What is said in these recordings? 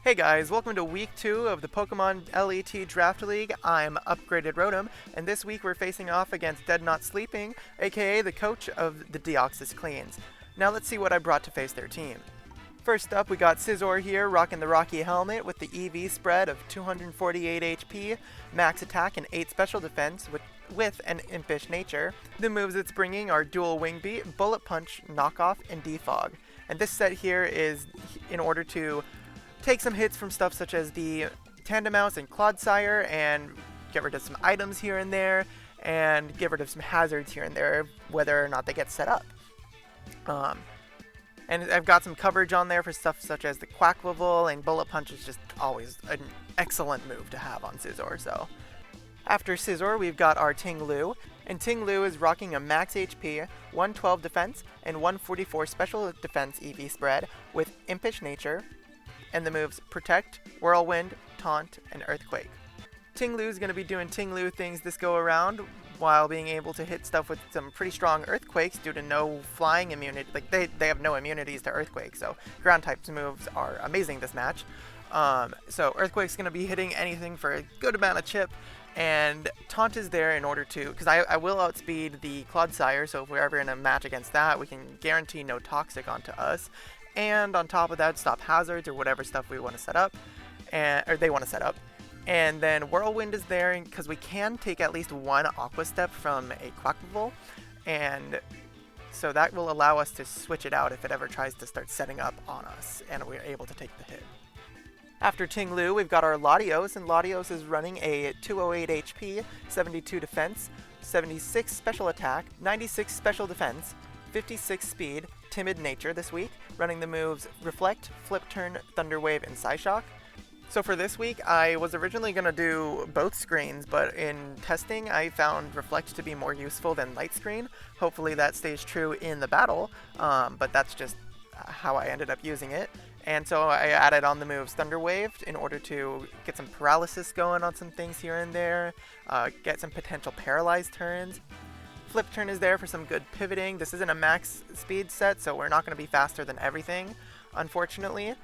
Hey guys, welcome to week 2 of the Pokemon LET Draft League. I'm Upgraded Rotom, and this week we're facing off against DeadNotSleeping, aka the coach of the Deoxys Cleans. Now let's see what I brought to face their team. First up, we got Scizor here, rocking the Rocky Helmet with the EV spread of 248 HP, max attack, and 8 special defense with an impish nature. The moves it's bringing are Dual Wing Beat, Bullet Punch, Knockoff, and Defog. And this set here is in order to take some hits from stuff such as the Tandemaus and Clodsire and get rid of some items here and there and get rid of some hazards here and there, whether or not they get set up. And I've got some coverage on there for stuff such as the Quacklevel, and Bullet Punch is just always an excellent move to have on Scizor. So after Scizor, we've got our Ting-Lu, and Ting-Lu is rocking a max HP, 112 defense, and 144 special defense EV spread with Impish Nature, and the moves Protect, Whirlwind, Taunt, and Earthquake. Ting-Lu is going to be doing Ting-Lu things this go around while being able to hit stuff with some pretty strong Earthquakes due to no flying immunity. Like, they have no immunities to Earthquake, so ground types moves are amazing this match. So Earthquake's going to be hitting anything for a good amount of chip, and Taunt is there in order to, because I will outspeed the Clodsire, so if we're ever in a match against that, we can guarantee no Toxic onto us. And on top of that, stop hazards or whatever stuff we want to set up, or they want to set up. And then Whirlwind is there because we can take at least one Aqua Step from a Quacklevel, and so that will allow us to switch it out if it ever tries to start setting up on us, and we're able to take the hit. After Ting-Lu, we've got our Latios, and Latios is running a 208 HP, 72 defense, 76 special attack, 96 special defense, 56 speed, timid nature this week, running the moves Reflect, Flip Turn, Thunder Wave, and Psyshock. So for this week, I was originally going to do both screens, but in testing, I found Reflect to be more useful than Light Screen. Hopefully that stays true in the battle, but that's just how I ended up using it. And so I added on the moves Thunder Wave in order to get some paralysis going on some things here and there, get some potential paralyzed turns. Flip Turn is there for some good pivoting. This isn't a max speed set, so we're not going to be faster than everything, unfortunately.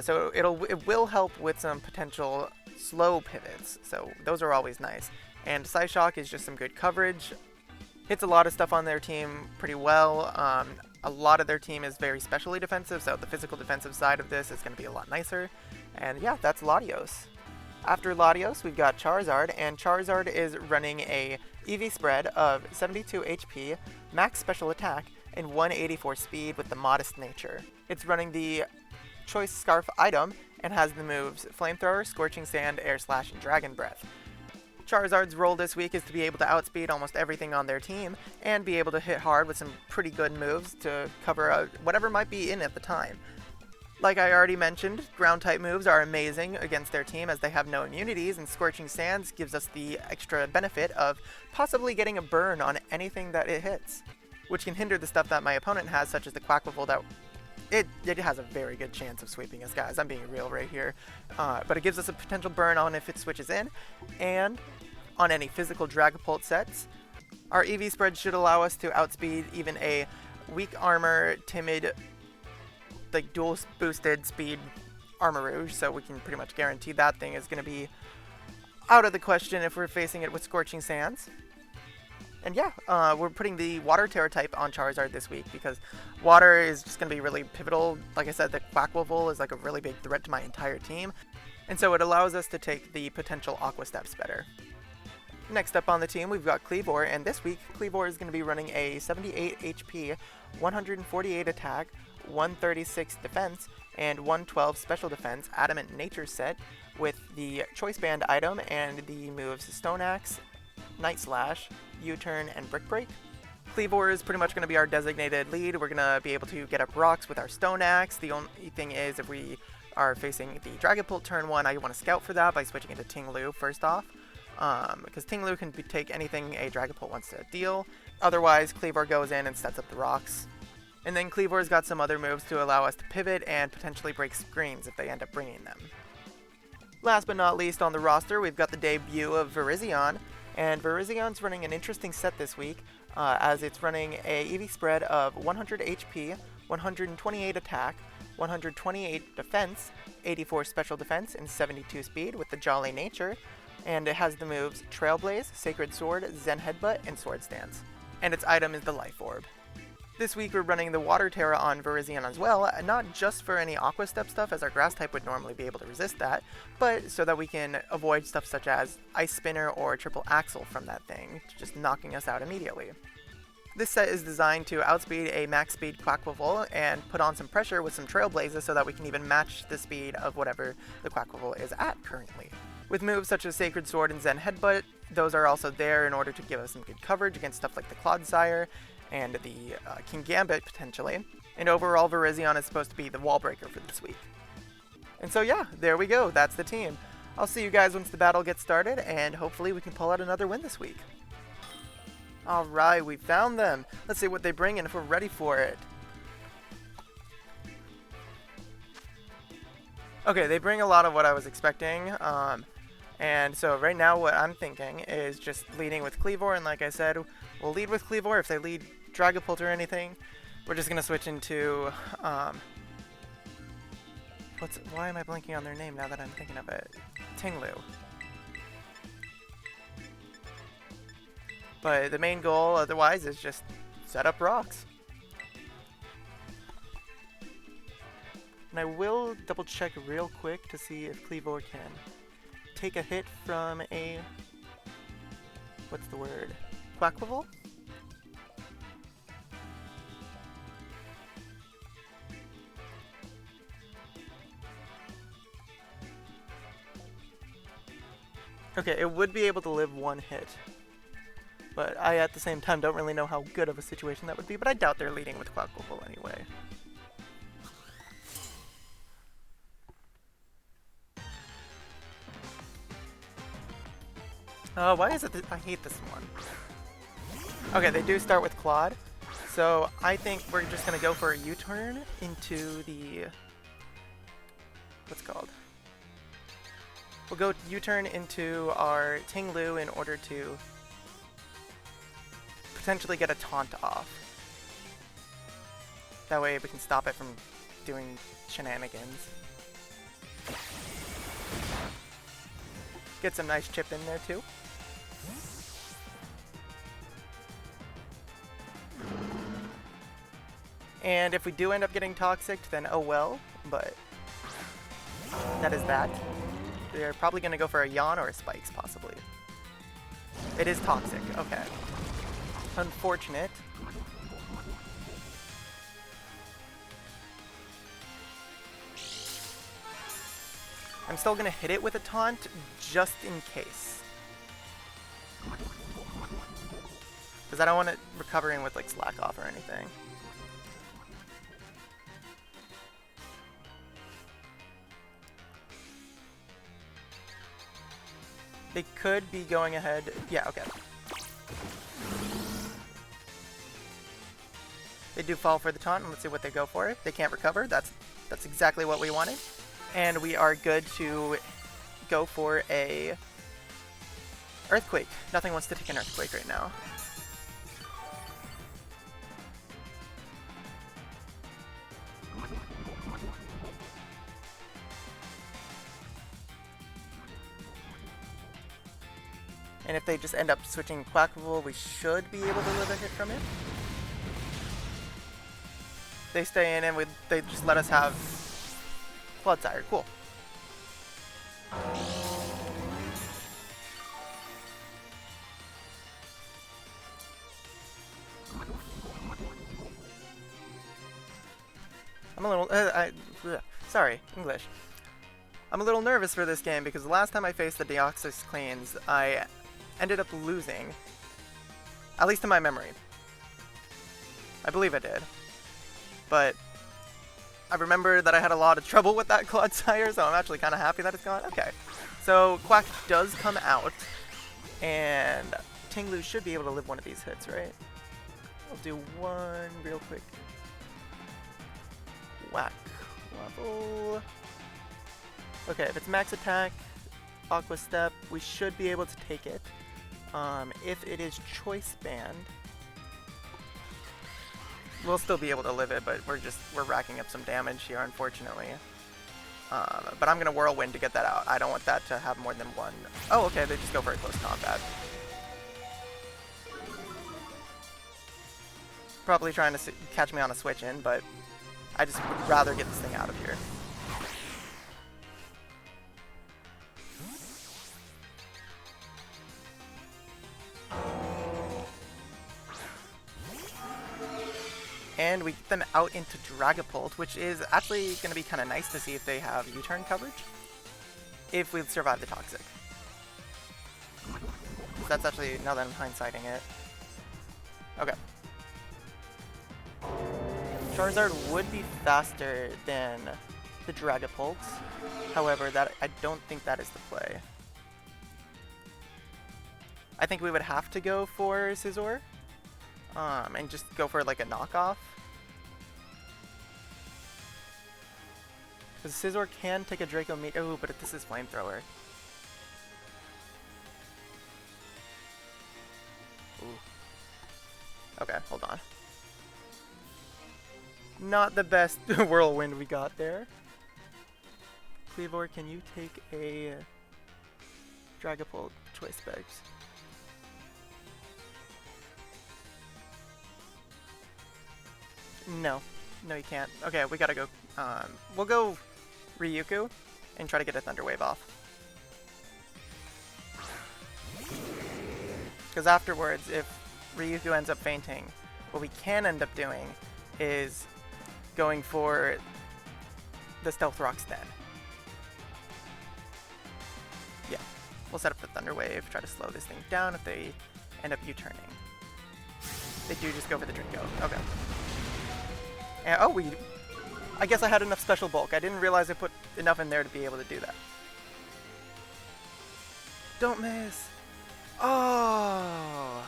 So it will help with some potential slow pivots, so those are always nice. And Psyshock is just some good coverage. Hits a lot of stuff on their team pretty well. A lot of their team is very specially defensive, so the physical defensive side of this is going to be a lot nicer. And yeah, that's Latios. After Latios, we've got Charizard, and Charizard is running a EV spread of 72 HP, max special attack, and 184 speed with the modest nature. It's running the Choice Scarf item and has the moves Flamethrower, Scorching Sand, Air Slash, and Dragon Breath. Charizard's role this week is to be able to outspeed almost everything on their team and be able to hit hard with some pretty good moves to cover whatever might be in at the time. Like I already mentioned, ground type moves are amazing against their team as they have no immunities, and Scorching Sands gives us the extra benefit of possibly getting a burn on anything that it hits, which can hinder the stuff that my opponent has, such as the Quacklevel that it has a very good chance of sweeping us, guys. I'm being real right here. But it gives us a potential burn on if it switches in, and on any physical Dragapult sets. Our EV spread should allow us to outspeed even a weak armor, timid, like dual boosted speed Armarouge, so we can pretty much guarantee that thing is going to be out of the question if we're facing it with Scorching Sands. And yeah, we're putting the Water Terra type on Charizard this week because Water is just going to be really pivotal. Like I said, the Quacklevel is like a really big threat to my entire team, and so it allows us to take the potential Aqua Steps better. Next up on the team, we've got Kleavor, and this week, Kleavor is going to be running a 78 HP, 148 attack, 136 defense, and 112 special defense Adamant Nature set with the Choice Band item and the moves Stone Axe, Night Slash, U-Turn, and Brick Break. Kleavor is pretty much going to be our designated lead. We're going to be able to get up rocks with our Stone Axe. The only thing is, if we are facing the Dragapult turn 1, I want to scout for that by switching into Ting-Lu first off. Because Ting-Lu can take anything a Dragapult wants to deal. Otherwise, Kleavor goes in and sets up the rocks. And then Kleavor's got some other moves to allow us to pivot and potentially break screens if they end up bringing them. Last but not least on the roster, we've got the debut of Virizion. And Virizion's running an interesting set this week, as it's running a EV spread of 100 HP, 128 attack, 128 defense, 84 special defense, and 72 speed with the Jolly Nature. And it has the moves Trailblaze, Sacred Sword, Zen Headbutt, and Sword Stance. And its item is the Life Orb. This week we're running the Water Terra on Virizion as well, not just for any Aqua Step stuff, as our Grass type would normally be able to resist that, but so that we can avoid stuff such as Ice Spinner or Triple Axle from that thing, just knocking us out immediately. This set is designed to outspeed a max speed Quacklevolt and put on some pressure with some Trailblazes so that we can even match the speed of whatever the Quacklevolt is at currently. With moves such as Sacred Sword and Zen Headbutt, those are also there in order to give us some good coverage against stuff like the Clodsire and the King Gambit, potentially. And overall, Virizion is supposed to be the wall breaker for this week. And so yeah, there we go, that's the team. I'll see you guys once the battle gets started, and hopefully we can pull out another win this week. Alright, we found them. Let's see what they bring and if we're ready for it. Okay, they bring a lot of what I was expecting. And so right now what I'm thinking is just leading with Cleavor, and like I said, we'll lead with Cleavor. If they lead Dragapult or anything, we're just going to switch into, why am I blanking on their name now that I'm thinking of it? Tinglu. But the main goal otherwise is just set up rocks. And I will double check real quick to see if Cleavor can take a hit from a, what's the word, Quacklevolt? Okay, it would be able to live one hit. But I, at the same time, don't really know how good of a situation that would be, but I doubt they're leading with Quacklevolt anyway. Why is it that I hate this one? Okay, they do start with Claude, so I think we're just gonna go for a U-turn into the... what's it called? We'll go U-turn into our Tinglu in order to potentially get a taunt off. That way we can stop it from doing shenanigans. Get some nice chip in there too. And if we do end up getting toxic, then oh well, but that is that. They're probably going to go for a Yawn or a Spikes, possibly. It is toxic, okay. Unfortunate. I'm still going to hit it with a taunt, just in case. Because I don't want it recovering with, like, Slack Off or anything. They could be going ahead. Yeah, okay. They do fall for the taunt, and let's see what they go for. They can't recover. That's exactly what we wanted. And we are good to go for a Earthquake. Nothing wants to take an Earthquake right now. And if they just end up switching Quacklevolt, we should be able to live a hit from it. They stay in and they just let us have Clodsire. Cool. I'm a little... sorry, English. I'm a little nervous for this game because the last time I faced the Deoxys Cleans, I ended up losing. At least in my memory. I believe I did. But I remember that I had a lot of trouble with that Clodsire, so I'm actually kind of happy that it's gone. Okay. So Quack does come out, and Tinglu should be able to live one of these hits, right? I'll do one real quick. Whack. Level. Okay, if it's max attack, Aqua Step, we should be able to take it. If it is Choice Band, we'll still be able to live it, but we're racking up some damage here, unfortunately. But I'm gonna Whirlwind to get that out. I don't want that to have more than one. Oh, okay, they just go for a close combat. Probably trying to catch me on a switch in, but I just would rather get this thing out of here. And we get them out into Dragapult, which is actually going to be kind of nice to see if they have U-turn coverage. If we survive the Toxic. That's actually, now that I'm hindsighting it. Okay. Charizard would be faster than the Dragapult. However, I don't think that is the play. I think we would have to go for Scizor. And just go for like a knockoff. Because Scizor can take a Draco Meat. Oh, but this is Flamethrower. Ooh. Okay, hold on. Not the best Whirlwind we got there. Cleavor, can you take a Dragapult Choice Specs? No. No, you can't. Okay, we gotta go. We'll go Ryuku and try to get a Thunder Wave off. Because afterwards, if Ryuku ends up fainting, what we can end up doing is going for the Stealth Rocks then. Yeah. We'll set up the Thunder Wave, try to slow this thing down if they end up U-turning. They do just go for the Draco. Okay. And, oh, I guess I had enough special bulk. I didn't realize I put enough in there to be able to do that. Don't miss. Oh.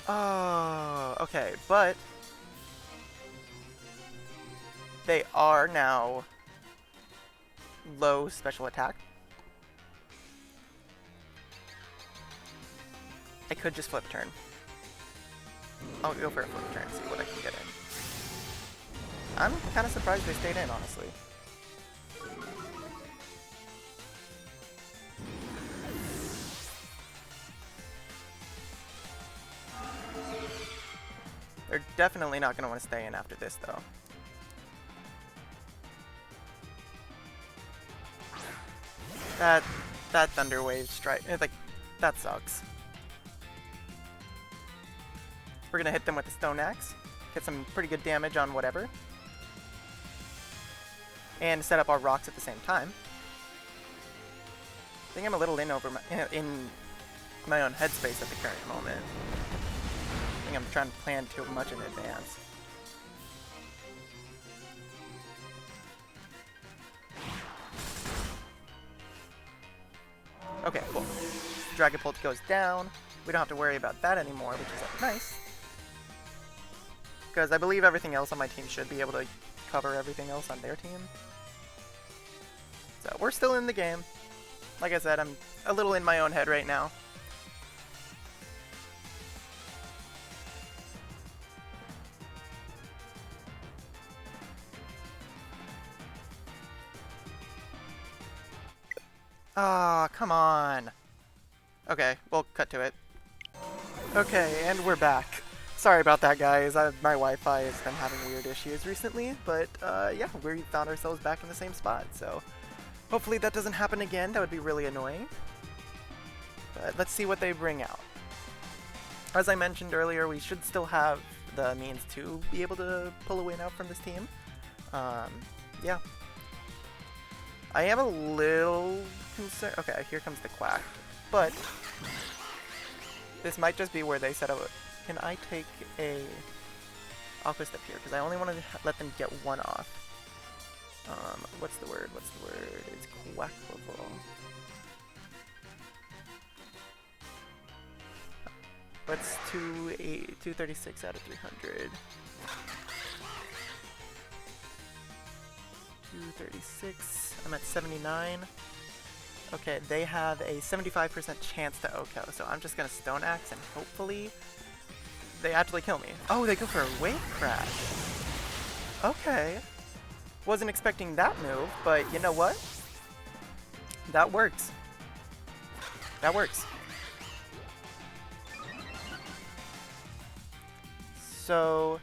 Oh. Okay, but they are now low special attack. I could just flip turn. I'll go for a flip turn and see what I can get in. I'm kind of surprised they stayed in, honestly. They're definitely not going to want to stay in after this, though. That Thunder Wave strike, like, that sucks. We're going to hit them with the Stone Axe, get some pretty good damage on whatever, and set up our rocks at the same time. I think I'm a little in my own headspace at the current moment. I think I'm trying to plan too much in advance. Okay, cool. Dragapult goes down. We don't have to worry about that anymore, which is nice. Because I believe everything else on my team should be able to cover everything else on their team. So we're still in the game. Like I said, I'm a little in my own head right now. Ah, come on. Okay, we'll cut to it. Okay, and we're back. Sorry about that, guys. My Wi-Fi has been having weird issues recently, but yeah, we found ourselves back in the same spot, so hopefully that doesn't happen again. That would be really annoying. But let's see what they bring out. As I mentioned earlier, we should still have the means to be able to pull a win out from this team. Yeah. I am a little concerned. Okay, here comes the Quack. But this might just be where they set up. Can I take a Aqua Step here? Because I only want to let them get one off. What's the word? What's the word? It's Quackable. What's 236 out of 300? 236. I'm at 79. Okay, they have a 75% chance to OHKO, so I'm just gonna Stone Axe and hopefully they actually kill me. Oh, they go for a wave crash. Okay. Wasn't expecting that move, but you know what? That works. That works. So,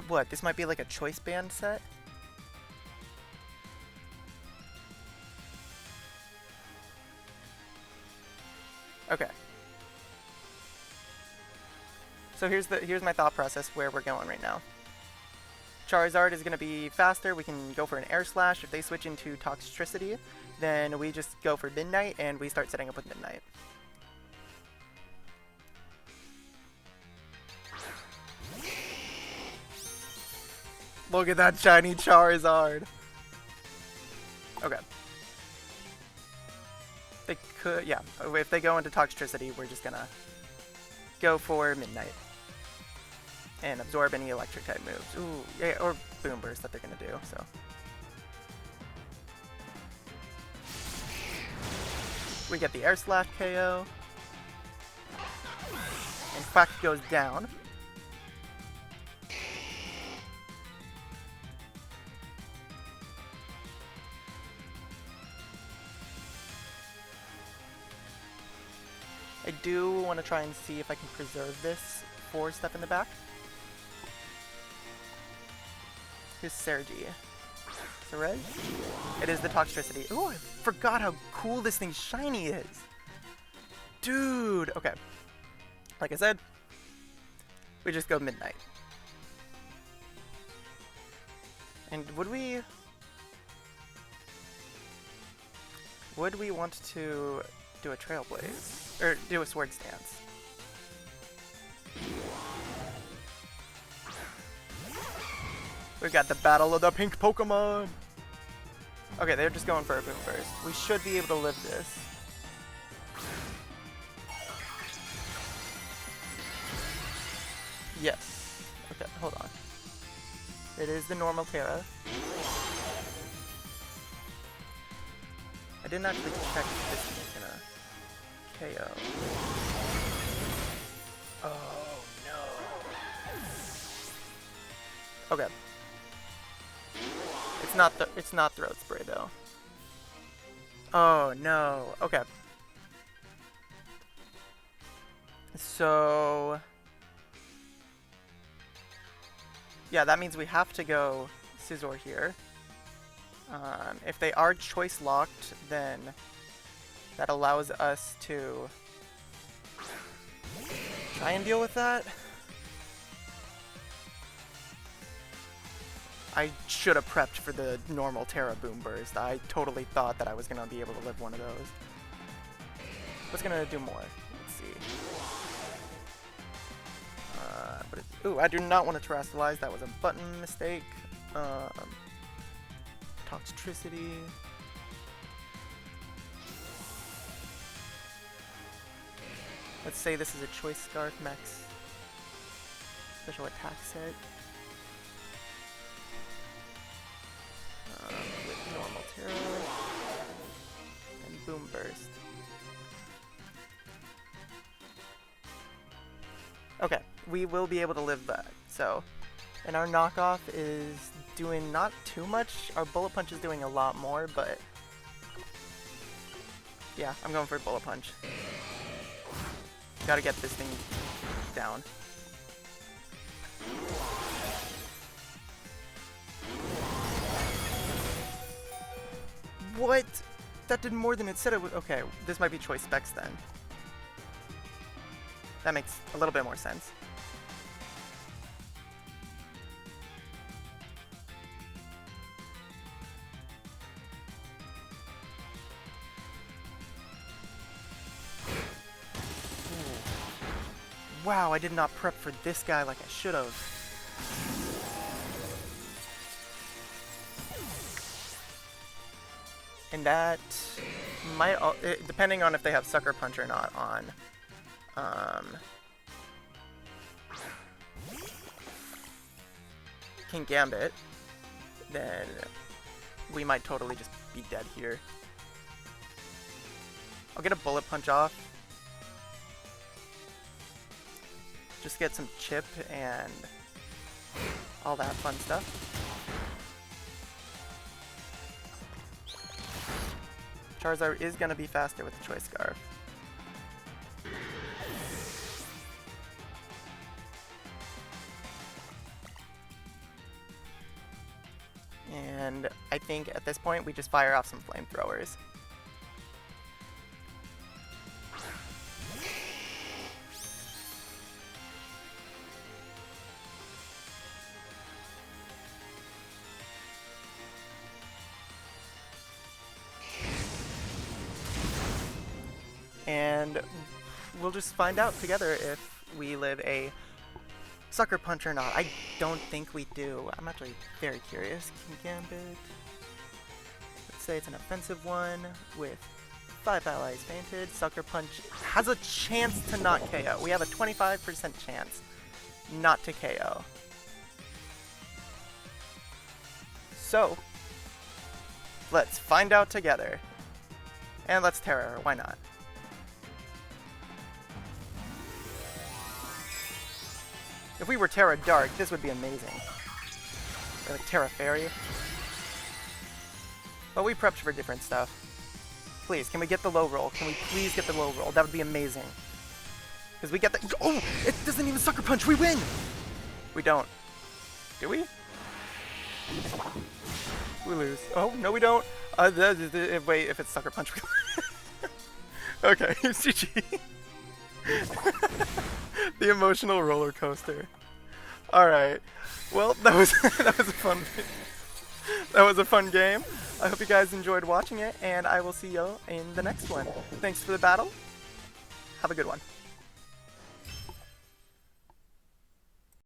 what? This might be like a choice band set? Okay. So here's my thought process where we're going right now. Charizard is going to be faster. We can go for an Air Slash. If they switch into Toxtricity, then we just go for Midnight and we start setting up with Midnight. Look at that shiny Charizard. Okay. They could, yeah. If they go into Toxtricity, we're just gonna go for Midnight and absorb any electric type moves. Ooh, yeah, or Boom Burst that they're gonna do. So we get the Air Slash KO, and Quack goes down. I do want to try and see if I can preserve this for Step in the back. Here's Sergi. Sereg? It is the Toxtricity. Ooh, I forgot how cool this thing's shiny is. Dude! Okay. Like I said, we just go Midnight. And would we want to do a Trailblaze? Or do a Swords Dance? We've got the Battle of the Pink Pokemon! Okay, they're just going for a Boom Burst. We should be able to live this. Yes. Okay, hold on. It is the normal Terra. I didn't actually check if this thing is gonna KO. Oh no. Okay. It's not Throat Spray though. Oh no. Okay. So yeah, that means we have to go Scizor here. If they are choice locked, then that allows us to try and deal with that. I should have prepped for the normal Terra Boom Burst. I totally thought that I was going to be able to live one of those. What's going to do more? Let's see. Ooh, I do not want to Terrestrialize. That was a button mistake. Toxtricity. Let's say this is a Choice Scarf Max special attack set. With normal Terra and Boom Burst. Okay, we will be able to live that. So, and our knockoff is doing not too much. Our Bullet Punch is doing a lot more, but yeah, I'm going for Bullet Punch. Gotta get this thing down. What? That did more than it said it would. Okay, this might be choice specs then. That makes a little bit more sense. Wow, I did not prep for this guy like I should have. And that might, depending on if they have Sucker Punch or not on King Gambit, then we might totally just be dead here. I'll get a Bullet Punch off. Just get some chip and all that fun stuff. Charizard is going to be faster with the Choice Scarf. And I think at this point we just fire off some flamethrowers. And we'll just find out together if we live a Sucker Punch or not. I don't think we do. I'm actually very curious. Gambit. Let's say it's an offensive one with 5 allies fainted. Sucker Punch has a chance to not KO. We have a 25% chance not to KO. So, let's find out together. And let's Terra her, why not? If we were Terra Dark, this would be amazing. Or like Terra Fairy. But we prepped for different stuff. Please, can we get the low roll? Can we please get the low roll? That would be amazing. Because we get the— oh! It doesn't even Sucker Punch! We win! We don't. Do we? We lose. Oh, no we don't. Wait, if it's Sucker Punch, we lose. Okay, GG. The emotional roller coaster. All right. Well, that was that was a fun game. I hope you guys enjoyed watching it, and I will see you in the next one. Thanks for the battle. Have a good one.